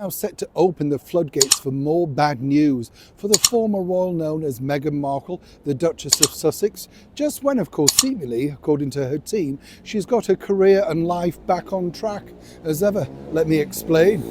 Now set to open the floodgates for more bad news for the former royal known as Meghan Markle, the Duchess of Sussex, just when, of course, seemingly, according to her team, she's got her career and life back on track as ever. Let me explain.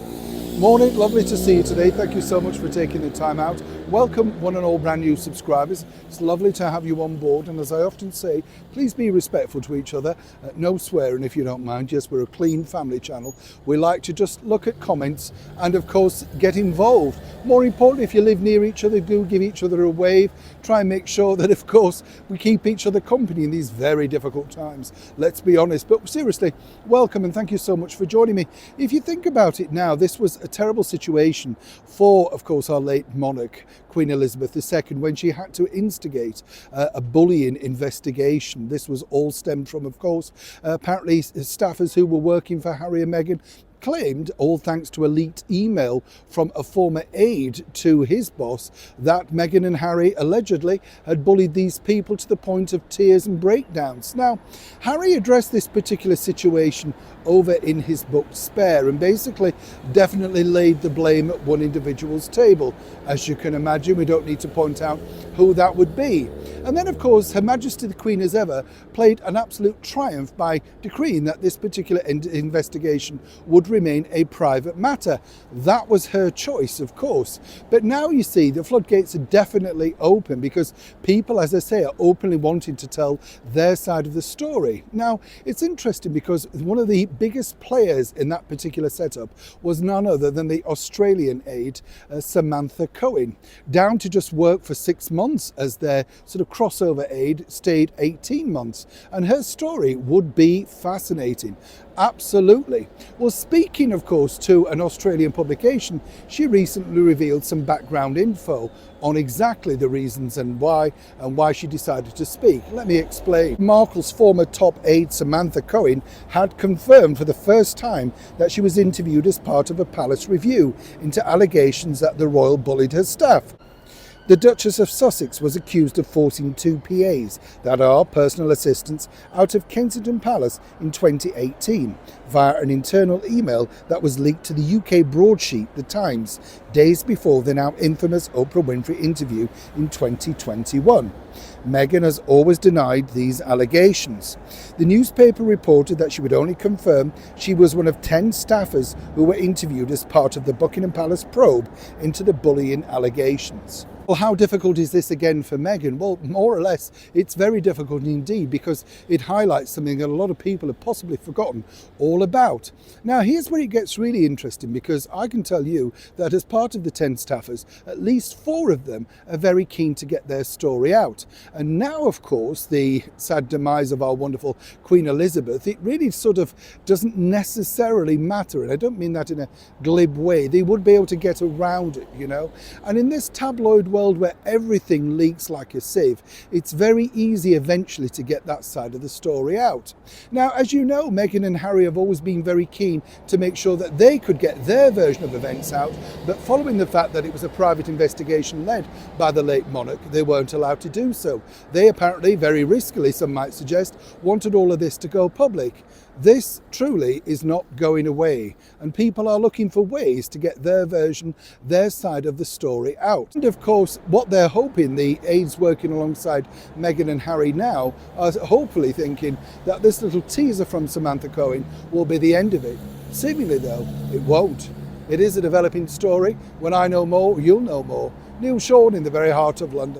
Morning, lovely to see you today. Thank you so much for taking the time out. Welcome one and all brand new subscribers. It's lovely to have you on board, and as I often say, please be respectful to each other. No swearing if you don't mind. Yes, we're a clean family channel. We like to just look at comments and of course get involved. More importantly, if you live near each other, do give each other a wave. Try and make sure that of course we keep each other company in these very difficult times. Let's be honest, but seriously, welcome and thank you so much for joining me. If you think about it now, this was a terrible situation for, of course, our late monarch, Queen Elizabeth II, when she had to instigate a bullying investigation. This was all stemmed from, of course, apparently staffers who were working for Harry and Meghan claimed, all thanks to a leaked email from a former aide to his boss, that Meghan and Harry allegedly had bullied these people to the point of tears and breakdowns. Now, Harry addressed this particular situation over in his book Spare and basically definitely laid the blame at one individual's table. As you can imagine, we don't need to point out who that would be. And then, of course, Her Majesty the Queen, as ever, played an absolute triumph by decreeing that this particular investigation would remain a private matter. That was her choice, of course. But now you see the floodgates are definitely open because people, as I say, are openly wanting to tell their side of the story. Now, it's interesting because one of the biggest players in that particular setup was none other than the Australian aide, Samantha Cohen, down to just work for 6 months as their sort of crossover aide, stayed 18 months. And her story would be fascinating. Absolutely. Well, speaking, of course, to an Australian publication, she recently revealed some background info on exactly the reasons and why she decided to speak. Let me explain. Markle's former top aide, Samantha Cohen, had confirmed for the first time that she was interviewed as part of a palace review into allegations that the royal bullied her staff. The Duchess of Sussex was accused of forcing 2 PAs, that are personal assistants, out of Kensington Palace in 2018 via an internal email that was leaked to the UK broadsheet The Times days before the now infamous Oprah Winfrey interview in 2021. Meghan has always denied these allegations. The newspaper reported that she would only confirm she was one of 10 staffers who were interviewed as part of the Buckingham Palace probe into the bullying allegations. Well, how difficult is this again for Meghan? Well, more or less, it's very difficult indeed because it highlights something that a lot of people have possibly forgotten all about. Now, here's where it gets really interesting because I can tell you that as part of the 10 staffers, at least 4 of them are very keen to get their story out. And now, of course, the sad demise of our wonderful Queen Elizabeth, it really sort of doesn't necessarily matter. And I don't mean that in a glib way. They would be able to get around it, you know. And in this tabloid world where everything leaks like a sieve, it's very easy eventually to get that side of the story out. Now, as you know, Meghan and Harry have always been very keen to make sure that they could get their version of events out, but following the fact that it was a private investigation led by the late monarch, they weren't allowed to do so. They apparently, very riskily, some might suggest, wanted all of this to go public. This truly is not going away, and people are looking for ways to get their version, their side of the story out. And of course, what they're hoping, the aides working alongside Meghan and Harry now, are hopefully thinking that this little teaser from Samantha Cohen will be the end of it. Seemingly though, it won't. It is a developing story. When I know more, you'll know more. Neil Sean in the very heart of London.